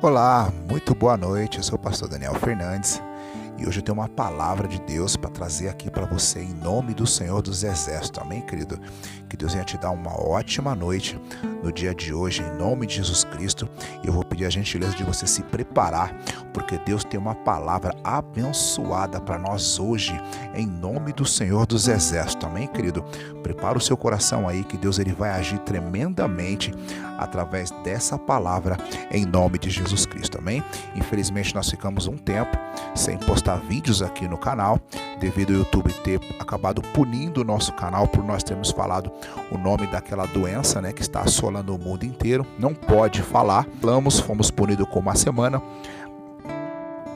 Olá, muito boa noite. Eu sou o pastor Daniel Fernandes e hoje eu tenho uma palavra de Deus para trazer aqui para você em nome do Senhor dos Exércitos. Amém, querido? Que Deus venha te dar uma ótima noite no dia de hoje, em nome de Jesus Cristo. E eu vou pedir a gentileza de você se preparar, porque Deus tem uma palavra abençoada para nós hoje, em nome do Senhor dos Exércitos. Amém, querido? Prepara o seu coração aí, que Deus ele vai agir tremendamente através dessa palavra, em nome de Jesus Cristo. Amém? Infelizmente nós ficamos um tempo sem postar vídeos aqui no canal, devido ao YouTube ter acabado punindo o nosso canal por nós termos falado o nome daquela doença, que está assolando o mundo inteiro. Não pode falar, fomos punidos com uma semana,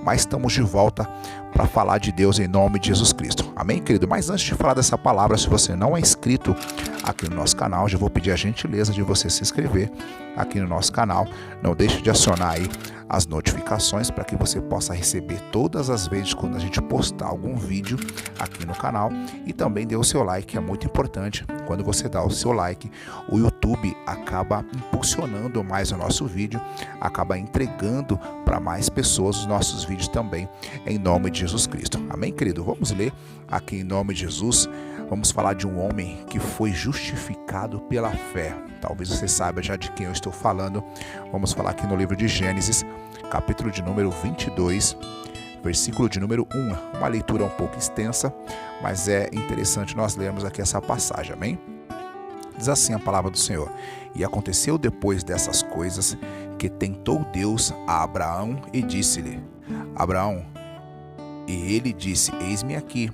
mas estamos de volta para falar de Deus em nome de Jesus Cristo. Amém, querido? Mas antes de falar dessa palavra, se você não é inscrito aqui no nosso canal, já vou pedir a gentileza de você se inscrever aqui no nosso canal. Não deixe de acionar aí as notificações para que você possa receber todas as vezes quando a gente postar algum vídeo aqui no canal. E também dê o seu like, é muito importante. Quando você dá o seu like, o YouTube acaba impulsionando mais o nosso vídeo, acaba entregando para mais pessoas os nossos vídeos também, em nome de Jesus Cristo. Amém, querido? Vamos ler aqui em nome de Jesus. Vamos falar de um homem que foi justificado pela fé. Talvez você saiba já de quem eu estou falando. Vamos falar aqui no livro de Gênesis, capítulo de número 22, versículo de número 1. Uma leitura um pouco extensa, mas é interessante nós lermos aqui essa passagem, amém? Diz assim a palavra do Senhor: E aconteceu depois dessas coisas, que tentou Deus a Abraão e disse-lhe: Abraão. E ele disse: Eis-me aqui.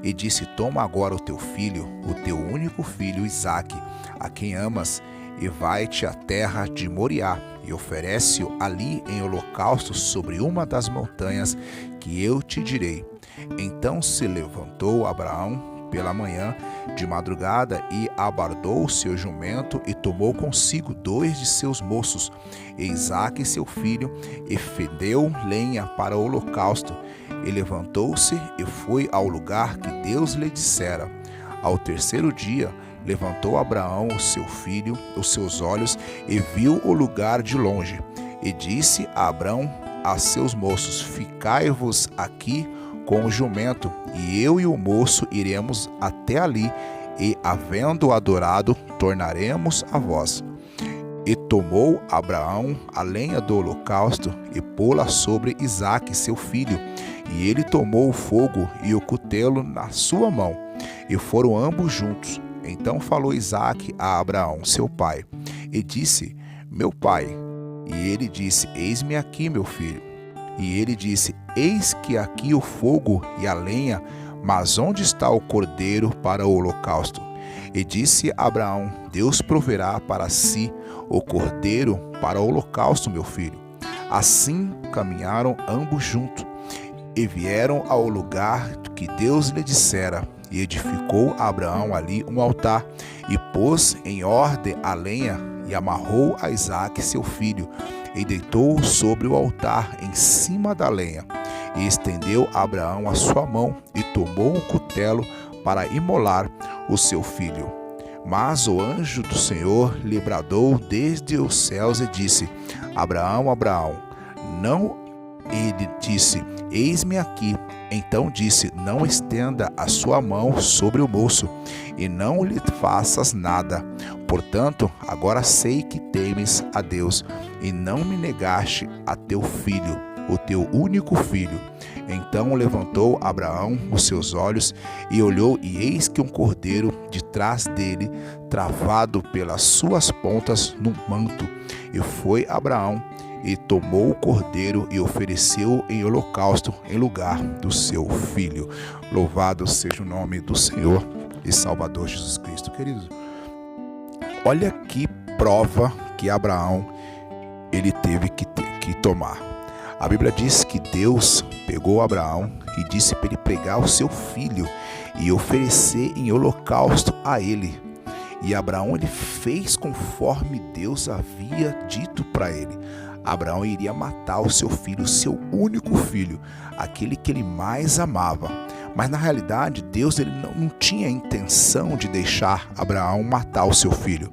E disse: Toma agora o teu filho, o teu único filho Isaque, a quem amas, e vai-te à terra de Moriá, e oferece-o ali em holocausto sobre uma das montanhas que eu te direi. Então se levantou Abraão pela manhã de madrugada e abardou o seu jumento e tomou consigo 2 de seus moços, e Isaque seu filho, e fendeu lenha para o holocausto. E levantou-se e foi ao lugar que Deus lhe dissera. Ao terceiro dia levantou Abraão o seu filho, os seus olhos, e viu o lugar de longe. E disse a Abraão a seus moços: Ficai-vos aqui com o jumento, e eu e o moço iremos até ali, e, havendo adorado, tornaremos a vós. E tomou Abraão a lenha do holocausto, e pô-la sobre Isaque seu filho. E ele tomou o fogo e o cutelo na sua mão, e foram ambos juntos. Então falou Isaque a Abraão, seu pai, e disse: Meu pai. E ele disse: Eis-me aqui, meu filho. E ele disse: Eis que aqui o fogo e a lenha, mas onde está o cordeiro para o holocausto? E disse Abraão: Deus proverá para si o cordeiro para o holocausto, meu filho. Assim caminharam ambos juntos, e vieram ao lugar que Deus lhe dissera. E edificou Abraão ali um altar, e pôs em ordem a lenha, e amarrou a Isaque seu filho, e deitou-o sobre o altar em cima da lenha. E estendeu Abraão a sua mão, e tomou um cutelo para imolar o seu filho. Mas o anjo do Senhor lhe bradou desde os céus e disse: Abraão, Abraão. Não. Ele disse: Eis-me aqui. Então disse: Não estenda a sua mão sobre o moço, e não lhe faças nada. Portanto, agora sei que temes a Deus, e não me negaste a teu filho, o teu único filho. Então levantou Abraão os seus olhos e olhou, e eis que um cordeiro de trás dele, travado pelas suas pontas no manto. E foi Abraão e tomou o cordeiro e ofereceu em holocausto em lugar do seu filho. Louvado seja o nome do Senhor e Salvador Jesus Cristo. Queridos, olha que prova que Abraão ele teve que tomar. A Bíblia diz que Deus pegou Abraão e disse para ele pegar o seu filho e oferecer em holocausto a ele. E Abraão ele fez conforme Deus havia dito para ele. Abraão iria matar o seu filho, o seu único filho, aquele que ele mais amava. Mas na realidade, Deus ele não tinha intenção de deixar Abraão matar o seu filho.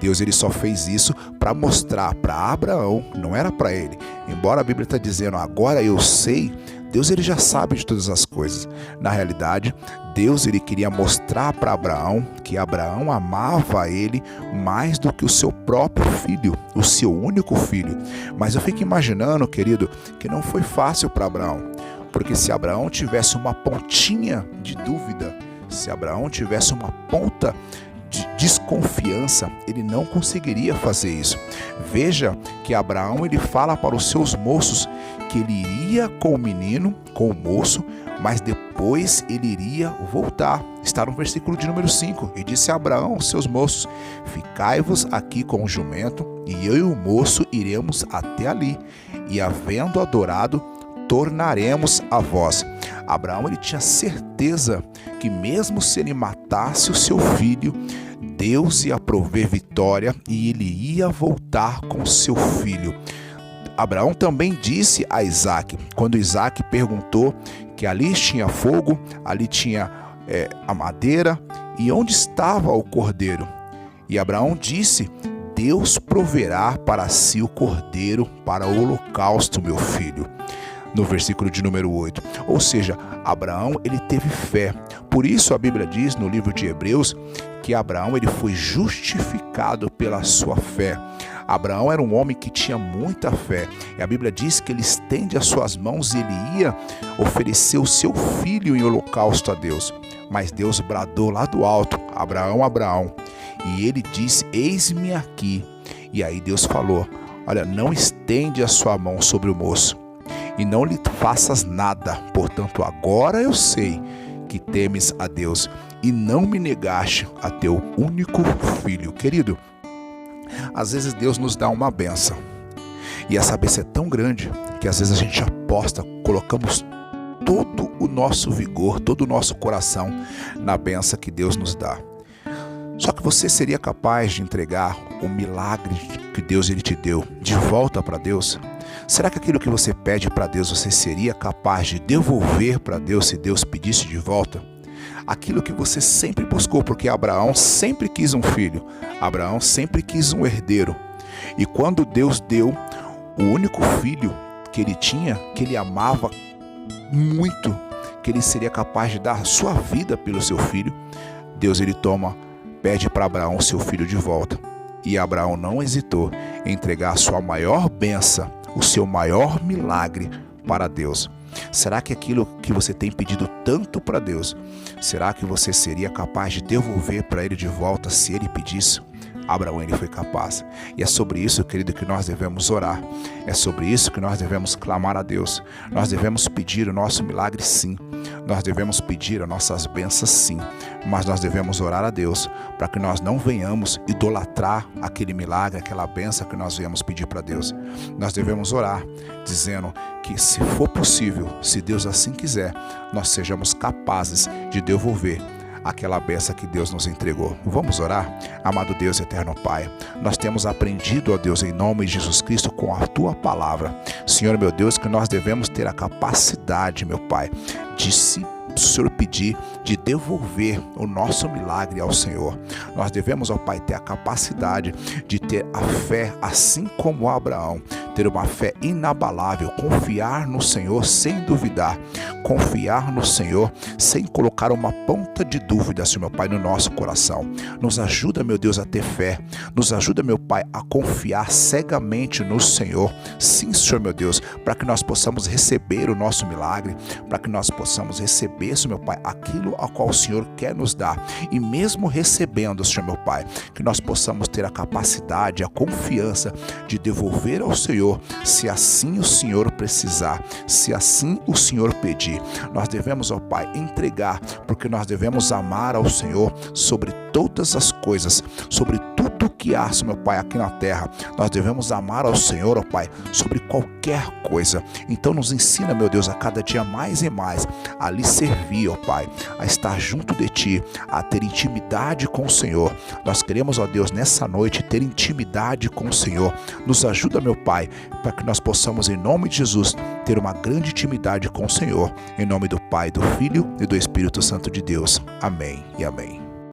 Deus ele só fez isso para mostrar para Abraão, não era para ele. Embora a Bíblia está dizendo, agora eu sei, Deus ele já sabe de todas as coisas. Na realidade, Deus ele queria mostrar para Abraão que Abraão amava ele mais do que o seu próprio filho, o seu único filho. Mas eu fico imaginando, querido, que não foi fácil para Abraão. Porque se Abraão tivesse uma pontinha de dúvida, se Abraão tivesse uma ponta de desconfiança, ele não conseguiria fazer isso. Veja que Abraão ele fala para os seus moços que ele iria com o menino, com o moço, mas depois ele iria voltar. Está no versículo de número 5. E disse a Abraão aos seus moços: ficai-vos aqui com o jumento, e eu e o moço iremos até ali, e havendo adorado, tornaremos a vós. Abraão ele tinha certeza que mesmo se ele matasse o seu filho, Deus ia prover vitória e ele ia voltar com seu filho. Abraão também disse a Isaque, quando Isaque perguntou que ali tinha fogo, ali tinha a madeira, e onde estava o cordeiro? E Abraão disse: Deus proverá para si o cordeiro para o holocausto, meu filho. No versículo de número 8. Ou seja, Abraão ele teve fé. Por isso a Bíblia diz no livro de Hebreus que Abraão ele foi justificado pela sua fé. Abraão era um homem que tinha muita fé. E a Bíblia diz que ele estende as suas mãos e ele ia oferecer o seu filho em holocausto a Deus. Mas Deus bradou lá do alto: Abraão, Abraão. E ele disse: eis-me aqui. E aí Deus falou: olha, não estende a sua mão sobre o moço e não lhe faças nada. Portanto, agora eu sei que temes a Deus e não me negaste a teu único filho. Querido, às vezes Deus nos dá uma bênção e essa bênção é tão grande que às vezes a gente aposta, colocamos todo o nosso vigor, todo o nosso coração na bênção que Deus nos dá. Só que você seria capaz de entregar o milagre que Deus ele te deu de volta para Deus? Será que aquilo que você pede para Deus, você seria capaz de devolver para Deus se Deus pedisse de volta? Aquilo que você sempre buscou, porque Abraão sempre quis um filho, Abraão sempre quis um herdeiro. E quando Deus deu o único filho que ele tinha, que ele amava muito, que ele seria capaz de dar sua vida pelo seu filho, Deus ele pede para Abraão seu filho de volta. E Abraão não hesitou em entregar a sua maior bênção, o seu maior milagre para Deus. Será que aquilo que você tem pedido tanto para Deus, será que você seria capaz de devolver para Ele de volta se Ele pedisse? Abraão ele foi capaz. E é sobre isso, querido, que nós devemos orar. É sobre isso que nós devemos clamar a Deus. Nós devemos pedir o nosso milagre, sim. Nós devemos pedir as nossas bênçãos, sim. Mas nós devemos orar a Deus para que nós não venhamos idolatrar aquele milagre, aquela bênção que nós viemos pedir para Deus. Nós devemos orar dizendo que, se for possível, se Deus assim quiser, nós sejamos capazes de devolver aquela bênção que Deus nos entregou. Vamos orar? Amado Deus, eterno Pai, nós temos aprendido, ó Deus, em nome de Jesus Cristo, com a Tua palavra, Senhor meu Deus, que nós devemos ter a capacidade, meu Pai, de se o Senhor pedir, de devolver o nosso milagre ao Senhor. Nós devemos, ó Pai, ter a capacidade de ter a fé, assim como Abraão, ter uma fé inabalável, confiar no Senhor sem duvidar, confiar no Senhor sem colocar uma ponta de dúvida, Senhor meu Pai, no nosso coração. Nos ajuda, meu Deus, a ter fé, nos ajuda, meu Pai, a confiar cegamente no Senhor, sim, Senhor meu Deus, para que nós possamos receber o nosso milagre, para que nós possamos receber, Senhor meu Pai, aquilo a qual o Senhor quer nos dar. E mesmo recebendo, Senhor meu Pai, que nós possamos ter a capacidade, a confiança de devolver ao Senhor, se assim o Senhor precisar, se assim o Senhor pedir. Nós devemos, ó Pai, entregar, porque nós devemos amar ao Senhor sobre todas as coisas, sobre tudo que há, meu Pai, aqui na terra. Nós devemos amar ao Senhor, ó Pai, sobre qualquer coisa. Então nos ensina, meu Deus, a cada dia mais e mais a lhe servir, ó Pai, a estar junto de Ti, a ter intimidade com o Senhor. Nós queremos, ó Deus, nessa noite ter intimidade com o Senhor. Nos ajuda, meu Pai, para que nós possamos, em nome de Jesus, ter uma grande intimidade com o Senhor. Em nome do Pai, do Filho e do Espírito Santo de Deus. Amém e amém.